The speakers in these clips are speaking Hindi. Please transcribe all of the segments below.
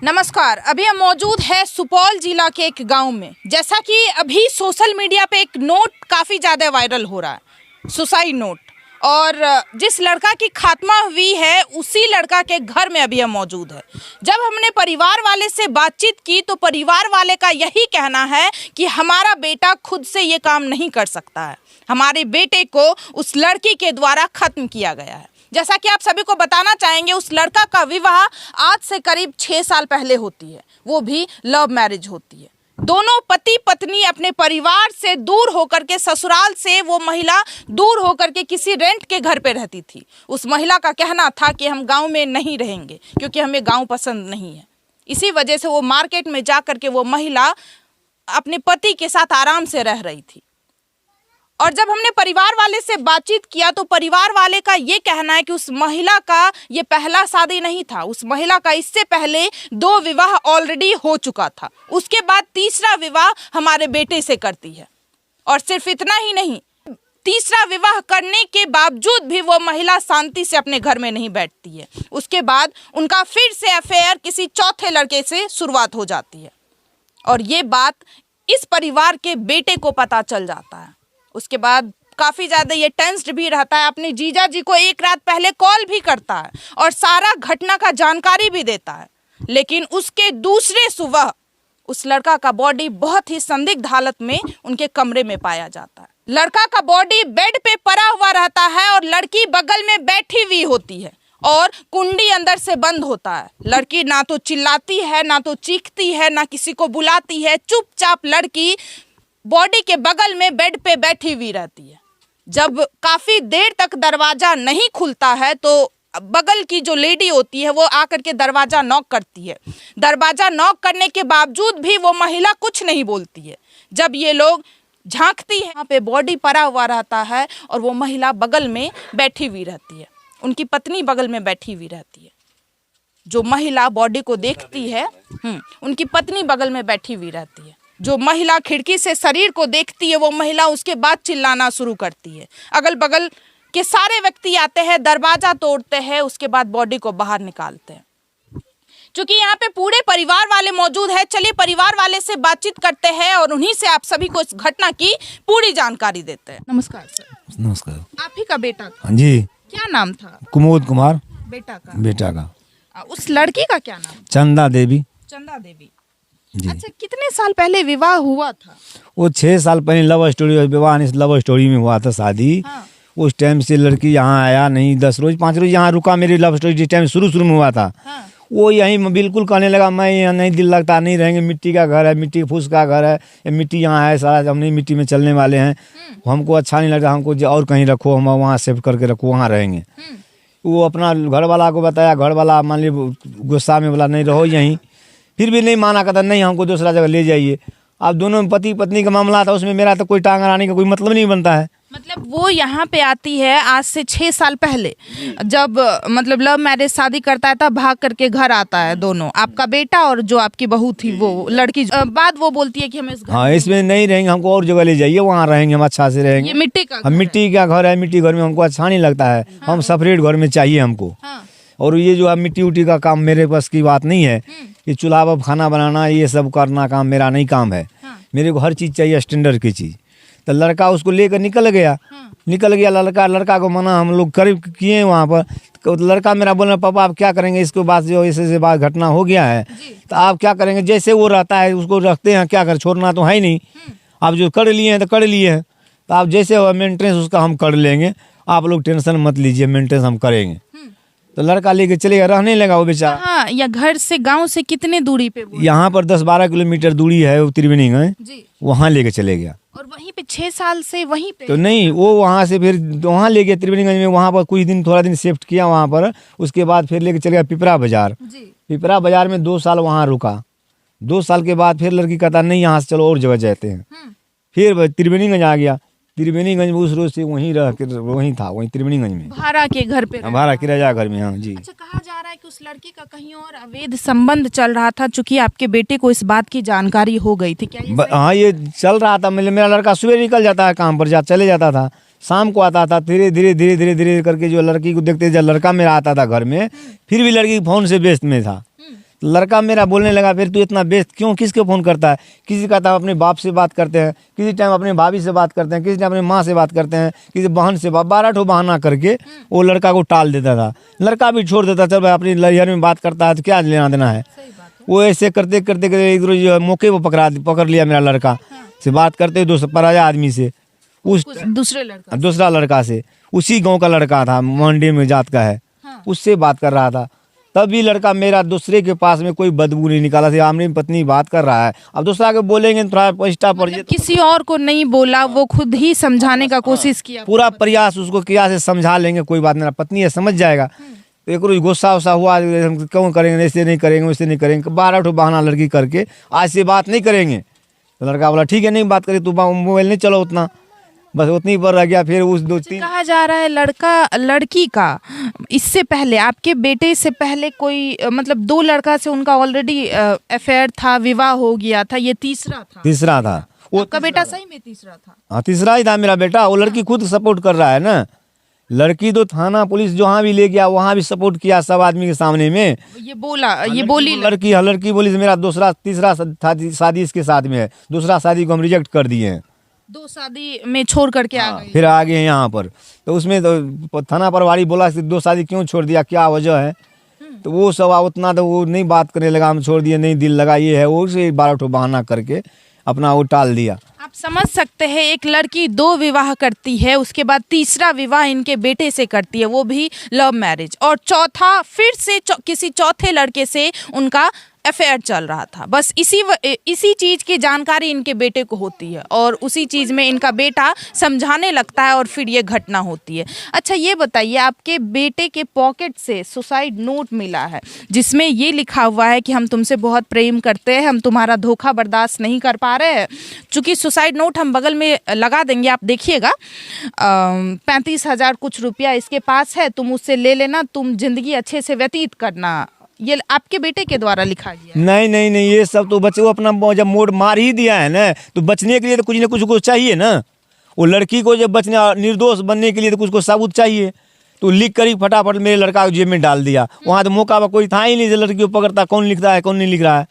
नमस्कार। अभी हम मौजूद है सुपौल जिला के एक गांव में। जैसा कि अभी सोशल मीडिया पे एक नोट काफ़ी ज़्यादा वायरल हो रहा है, सुसाइड नोट, और जिस लड़का की खात्मा हुई है उसी लड़का के घर में अभी हम मौजूद है। जब हमने परिवार वाले से बातचीत की तो परिवार वाले का यही कहना है कि हमारा बेटा खुद से ये काम नहीं कर सकता है, हमारे बेटे को उस लड़की के द्वारा ख़त्म किया गया है। जैसा कि आप सभी को बताना चाहेंगे, उस लड़का का विवाह आज से करीब 6 साल पहले होती है, वो भी लव मैरिज होती है। दोनों पति पत्नी अपने परिवार से दूर होकर के, ससुराल से वो महिला दूर होकर के किसी रेंट के घर पे रहती थी। उस महिला का कहना था कि हम गांव में नहीं रहेंगे क्योंकि हमें गांव पसंद नहीं है। इसी वजह से वो मार्केट में जा कर के वो महिला अपने पति के साथ आराम से रह रही थी। और जब हमने परिवार वाले से बातचीत किया तो परिवार वाले का ये कहना है कि उस महिला का ये पहला शादी नहीं था, उस महिला का इससे पहले 2 विवाह ऑलरेडी हो चुका था। उसके बाद तीसरा विवाह हमारे बेटे से करती है। और सिर्फ इतना ही नहीं, तीसरा विवाह करने के बावजूद भी वो महिला शांति से अपने घर में नहीं बैठती है। उसके बाद उनका फिर से अफेयर किसी चौथे लड़के से शुरुआत हो जाती है। और ये बात इस परिवार के बेटे को पता चल जाता है। उसके बाद काफ़ी ज़्यादा ये टेंस्ड भी रहता है, अपने जीजा जी को एक रात पहले कॉल भी करता है और सारा घटना का जानकारी भी देता है। लेकिन उसके दूसरे सुबह उस लड़का का बॉडी बहुत ही संदिग्ध हालत में उनके कमरे में पाया जाता है। लड़का का बॉडी बेड पे पड़ा हुआ रहता है और लड़की बगल में बैठी हुई होती है और कुंडी अंदर से बंद होता है। लड़की ना तो चिल्लाती है, ना तो चीखती है, ना किसी को बुलाती है। चुपचाप लड़की बॉडी के बगल में बेड पे बैठी हुई रहती है। जब काफ़ी देर तक दरवाज़ा नहीं खुलता है तो बगल की जो लेडी होती है वो आकर के दरवाज़ा नॉक करती है। दरवाज़ा नॉक करने के बावजूद भी वो महिला कुछ नहीं बोलती है। जब ये लोग झांकती है, वहाँ पे बॉडी पड़ा हुआ रहता है और वो महिला बगल में बैठी हुई रहती है, उनकी पत्नी बगल में बैठी हुई रहती है। जो महिला बॉडी को देखती है, उनकी पत्नी बगल में बैठी हुई रहती है। जो महिला खिड़की से शरीर को देखती है वो महिला उसके बाद चिल्लाना शुरू करती है। अगल बगल के सारे व्यक्ति आते हैं, दरवाज़ा तोड़ते हैं, उसके बाद बॉडी को बाहर निकालते हैं। क्योंकि यहाँ पे पूरे परिवार वाले मौजूद है, चलिए परिवार वाले से बातचीत करते हैं और उन्हीं से आप सभी को इस घटना की पूरी जानकारी देते हैं। नमस्कार सर। नमस्कार। आप ही का बेटा था? हाँ जी। क्या नाम था? कुमोद कुमार। बेटा का। उस लड़की का क्या नाम? चंदा देवी। चंदा देवी जी। अच्छा, कितने साल पहले विवाह हुआ था? वो 6 साल पहले लव स्टोरी, विवाह लव स्टोरी में हुआ था शादी। हाँ। उस टाइम से लड़की यहाँ आया नहीं, 10 रोज 5 रोज यहाँ रुका। मेरी लव स्टोरी जिस टाइम शुरू में हुआ था। हाँ। वो यहीं बिल्कुल कहने लगा मैं यहाँ नहीं, दिल लगता नहीं रहेंगे, मिट्टी का घर है, मिट्टी फूस का घर है, ये मिट्टी यहाँ है सारा, हम नहीं मिट्टी में चलने वाले हैं, हमको अच्छा नहीं लगता, हमको और कहीं रखो, हम वहाँ सेव करके रखो, वहाँ रहेंगे। वो अपना घर वाला को बताया, घर वाला मान ली गुस्सा में बोला नहीं रहो यहीं, फिर भी नहीं माना, कहता नहीं हमको दूसरा जगह ले जाइए। अब दोनों पति पत्नी का मामला था, उसमें मेरा तो कोई टांग अड़ाने का कोई मतलब नहीं बनता है। मतलब वो यहाँ पे आती है आज से 6 साल पहले, जब मतलब लव मैरिज शादी करता है तब भाग करके घर आता है दोनों, आपका बेटा और जो आपकी बहू थी वो लड़की। बाद वो बोलती है कि हम इस घर हाँ इसमें नहीं रहेंगे, हमको और जगह ले जाइए, वहाँ रहेंगे, हम अच्छा से रहेंगे। ये मिट्टी का हम मिट्टी का घर है, मिट्टी घर में हमको अच्छा नहीं लगता है। हम सेपरेट घर में चाहिए हमको। और ये जो है मिट्टी उट्टी का काम मेरे पास की बात नहीं है। ये चूल्हा पर खाना बनाना ये सब करना काम मेरा नहीं काम है। मेरे को हर चीज़ चाहिए स्टैंडर्ड की चीज़। तो लड़का उसको लेकर निकल गया लड़का को मना हम लोग कर किए वहाँ पर। तो लड़का मेरा बोल रहा पापा आप क्या करेंगे, इसके बाद जो ऐसे बात घटना हो गया है तो आप क्या करेंगे, जैसे वो रहता है उसको रखते हैं, क्या कर, छोड़ना तो है नहीं। आप जो कर लिए हैं तो कर लिए हैं, तो आप जैसे हो मेंटेनेंस उसका हम कर लेंगे, आप लोग टेंशन मत लीजिए, मेंटेनेंस हम करेंगे। तो लड़का लेके चलेगा, रहने लगा वो बेचारा। हाँ, या घर से गांव से कितने दूरी पे? यहाँ पर 10-12 किलोमीटर दूरी है, वो त्रिवेणीगंज, वहाँ लेके चले गया। और वहीं पे 6 साल से वहीं पे? तो नहीं, वो वहाँ से फिर वहाँ ले गया त्रिवेणीगंज में, वहाँ पर कुछ दिन थोड़ा दिन शिफ्ट किया वहाँ पर। उसके बाद फिर लेके चले गया पिपरा बाजार। पिपरा बाजार में 2 साल वहाँ रुका। 2 साल के बाद फिर लड़की कहता नहीं यहाँ से चलो और जगह जाते हैं। फिर त्रिवेणीगंज आ गया। त्रिवेणीगंज में उस रोज से वहीं रह के वहीं था, वहीं त्रिवेणीगंज में भाड़ा के घर पे, भाड़ा किराया घर में। हाँ जी। अच्छा, कहा जा रहा है कि उस लड़की का कहीं और अवैध संबंध चल रहा था, चूंकि आपके बेटे को इस बात की जानकारी हो गई थी, क्या ये हाँ ये चल रहा था। मेरा लड़का सुबह निकल जाता है काम पर, चले जाता था, शाम को आता था। धीरे धीरे करके जो लड़की को देखते जब लड़का मेरा आता था घर में, फिर भी लड़की फोन से व्यस्त में था। लड़का मेरा बोलने लगा, फिर तू इतना व्यस्त क्यों, किसके फ़ोन करता है? किसी का अपने बाप से बात करते हैं, किसी टाइम अपने भाभी से बात करते हैं, किसी टाइम अपने माँ से बात करते हैं, किसी बहन से 12 ठो बहाना करके वो लड़का को टाल देता था। लड़का भी छोड़ देता, चल भाई अपनी लहर में बात करता है तो क्या लेना देना है। वो ऐसे करते करते करते एक रोज मौके पर पकड़ लिया मेरा लड़का से बात करते पराया आदमी से, उस दूसरा लड़का से, उसी गांव का लड़का था, मंडी में जात का है, उससे बात कर रहा था। तभी लड़का मेरा दूसरे के पास में कोई बदबू नहीं निकाला था, आमने पत्नी बात कर रहा है। अब दूसरा के बोलेंगे थोड़ा पैसा पड़ जाए, किसी और को नहीं बोला, वो खुद ही समझाने का कोशिश किया, पूरा प्रयास उसको किया से समझा लेंगे, कोई बात मेरा पत्नी है समझ जाएगा। तो एक रोज गुस्सा उस्सा हुआ, हम क्यों करेंगे, ऐसे नहीं करेंगे, वैसे नहीं करेंगे, 12 ठो बहाना लड़की करके आज से बात नहीं करेंगे। तो लड़का बोला ठीक है नहीं बात करें, तू मोबाइल नहीं चलो उतना, बस उतनी पर रह गया। फिर उस 2-3 कहा जा रहा है लड़का लड़की का इससे पहले, आपके बेटे से पहले कोई मतलब 2 लड़का से उनका ऑलरेडी अफेयर था, विवाह हो गया था, ये तीसरा था। वो आपका बेटा सही में तीसरा था? हाँ तीसरा ही था मेरा बेटा। वो लड़की खुद सपोर्ट कर रहा है ना, लड़की तो थाना पुलिस जहाँ भी ले गया वहाँ भी सपोर्ट किया सब आदमी के सामने में। ये बोली लड़की बोली मेरा तीसरा शादी इसके साथ में है, दूसरा शादी को हम रिजेक्ट कर दिए हैं, 2 शादी में छोड़ करके आ गए, फिर आ गए यहाँ पर। तो उसमें तो थाना प्रभारी बोला 2 शादी क्यों छोड़ दिया, क्या वजह है? तो वो सब उतना तो वो नहीं बात करने लगा, हम छोड़ दिए, नहीं दिल लगा, ये है वो से 12 ठो बहाना करके अपना वो टाल दिया। आप समझ सकते हैं, एक लड़की 2 विवाह करती है, उसके बाद तीसरा विवाह इनके बेटे से करती है, वो भी लव मैरिज, और चौथा फिर से किसी चौथे लड़के से उनका अफेयर चल रहा था। बस इसी चीज की जानकारी इनके बेटे को होती है और उसी चीज में इनका बेटा समझाने लगता है और फिर ये घटना होती है। अच्छा ये बताइए, आपके बेटे के पॉकेट से सुसाइड नोट मिला है जिसमें ये लिखा हुआ है कि हम तुमसे बहुत प्रेम करते हैं, हम तुम्हारा धोखा बर्दाश्त नहीं कर पा रहे हैं। चूंकि सुसाइड नोट हम बगल में लगा देंगे, आप देखिएगा, 35,000 कुछ रुपया इसके पास है, तुम उससे ले लेना, तुम जिंदगी अच्छे से व्यतीत करना। ये आपके बेटे के द्वारा लिखा गया? नहीं, ये सब तो बच्चे को अपना जब मोड़ मार ही दिया है ना, तो बचने के लिए तो कुछ ना कुछ चाहिए ना। वो लड़की को जब बचने, निर्दोष बनने के लिए तो कुछ को सबूत चाहिए। तो लिख कर ही फटाफट मेरे लड़का को जेब में डाल दिया। वहाँ तो मौका पर कोई था ही नहीं जो लड़की को पकड़ता, कौन लिख रहा है कौन नहीं लिख रहा है।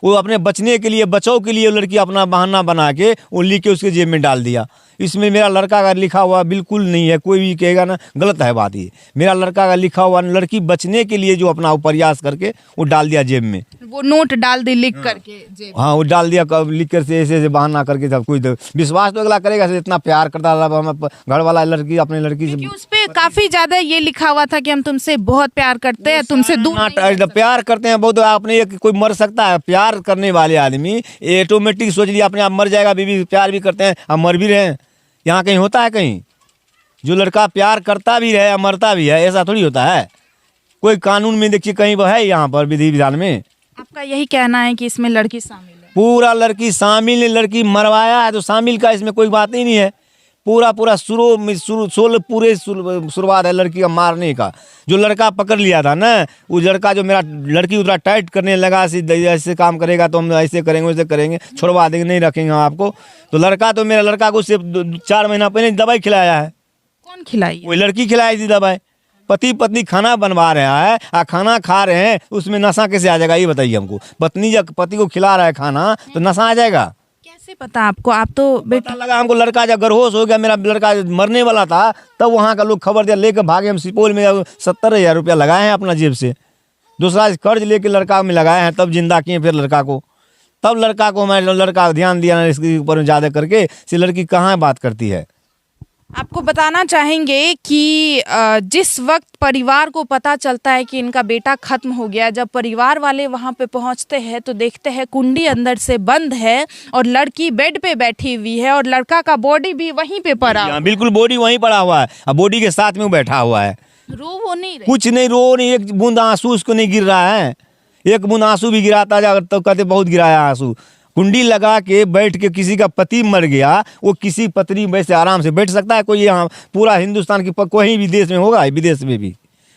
वो अपने बचने के लिए, बचाव के लिए लड़की अपना बहाना बना के वो लिख के उसके जेब में डाल दिया। इसमें मेरा लड़का का लिखा हुआ बिल्कुल नहीं है, कोई भी कहेगा ना गलत है बात। ये मेरा लड़का का लिखा हुआ, लड़की बचने के लिए जो अपना प्रयास करके वो डाल दिया जेब में, वो नोट डाल दी लिख करके जेब। हाँ वो डाल दिया लिख कर से ऐसे बहाना करके। सब कोई तो विश्वास तो अगला करेगा, इतना प्यार करता घर वाला लड़की अपने लड़की से। उस पे काफी ज्यादा ये लिखा हुआ था कि हम तुमसे बहुत प्यार करते हैं, तुमसे दूर प्यार करते हैं बहुत। आपने कोई मर सकता है? प्यार करने वाले आदमी ऑटोमेटिक सोच लिया अपने आप मर जाएगा। बीवी प्यार भी करते हैं, हम मर भी रहे हैं, यहाँ कहीं होता है कहीं? जो लड़का प्यार करता भी है मरता भी है, ऐसा थोड़ी होता है। कोई कानून में देखिए कहीं वो है, यहाँ पर विधि विधान में। आपका यही कहना है कि इसमें लड़की शामिल है? पूरा लड़की शामिल है, लड़की मरवाया है तो शामिल का इसमें कोई बात ही नहीं है। पूरा शुरुआत है लड़की का मारने का। जो लड़का पकड़ लिया था ना, वो लड़का जो मेरा लड़की उतना टाइट करने लगा, ऐसे काम करेगा तो हम ऐसे करेंगे वैसे करेंगे, छोड़वा देंगे, नहीं रखेंगे हम आपको। तो लड़का तो मेरा लड़का को सिर्फ 4 महीना पहले दवाई खिलाया है। कौन खिलाई? वो लड़की खिलाई थी दवाई। पति पत्नी खाना बनवा रहा है, खाना खा रहे हैं, उसमें नशा कैसे आ जाएगा ये बताइए हमको। पत्नी जब पति को खिला रहा है खाना तो नशा आ जाएगा कैसे पता आपको? आप तो बेटा लगा हमको, लड़का जब गर्भोश हो गया, मेरा लड़का मरने वाला था, तब वहाँ का लोग खबर दिया, लेकर भागे। हम सुपौल में 70,000 रुपया लगाए हैं अपना जेब से, दूसरा कर्ज लेके लड़का में लगाए हैं, तब जिंदा किए फिर लड़का को। तब लड़का को हमारे लड़का ध्यान दिया इसके ऊपर ज़्यादा करके, से लड़की कहाँ बात करती है। आपको बताना चाहेंगे कि जिस वक्त परिवार को पता चलता है कि इनका बेटा खत्म हो गया, जब परिवार वाले वहां पे पहुंचते हैं तो देखते हैं कुंडी अंदर से बंद है और लड़की बेड पे बैठी हुई है और लड़का का बॉडी भी वहीं पे पड़ा। बिल्कुल बॉडी वहीं पड़ा हुआ है, अब बॉडी के साथ में बैठा हुआ है। वो नहीं रहे, कुछ नहीं, रो नहीं, एक बूंद आंसू उसको नहीं गिर रहा है। एक बूंद आंसू भी गिराता जाकर तो कहते बहुत गिराया आंसू। कुंडी लगा के बैठ के, किसी का पति मर गया, वो किसी पत्नी वैसे आराम से बैठ सकता है? कोई यहाँ पूरा हिंदुस्तान की कोई भी देश में होगा, विदेश में भी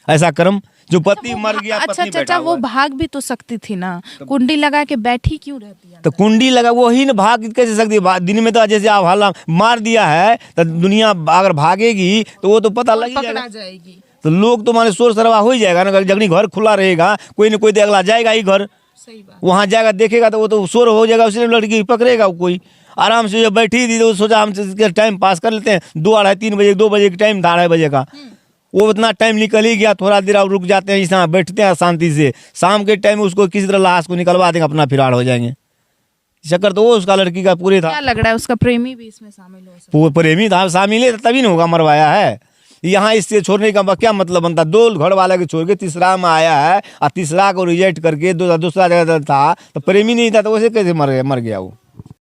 ऐसा कर्म? जो पति मर गया, अच्छा चाचा, वो भाग भी तो सकती थी ना, कुंडी लगा के बैठी क्यों रहती है? तो कुंडी लगा वही ना, भाग कैसे सकती है? दिन में तो जैसे आप हल्ला मार दिया है तो दुनिया अगर भागेगी तो वो तो पता लग जाएगी। तो लोग तो माने शोर शराबा हो ही जाएगा ना, जगनी घर खुला रहेगा कोई न कोई तो अगला जाएगा ही घर, सही बात। वहाँ जाएगा देखेगा तो वो तो शोर हो जाएगा, उसने लड़की पकड़ेगा कोई आराम से। जब बैठी थी तो सोचा हम टाइम पास कर लेते हैं, 2 अढ़ाई 3 बजे 2 बजे का टाइम था, 2:30 बजे का, वो उतना टाइम निकल ही गया। थोड़ा देर और रुक जाते हैं, इस बैठते हैं शांति से, शाम के टाइम उसको किसी तरह लाश को निकलवा देंगे, अपना फिरार हो जाएंगे। चक्कर तो वो उसका लड़की का पूरे था। क्या लग रहा है उसका प्रेमी भी इसमें शामिल हो सकता वो प्रेमी था, शामिल है तभी नहीं होगा, मरवाया है। यहाँ इससे छोड़ने का क्या मतलब बनता? 2 घर वाला के छोड़ के तीसरा में आया है और तीसरा को रिजेक्ट करके दूसरा जगह था, तो प्रेमी नहीं था तो वैसे कैसे मर गया वो?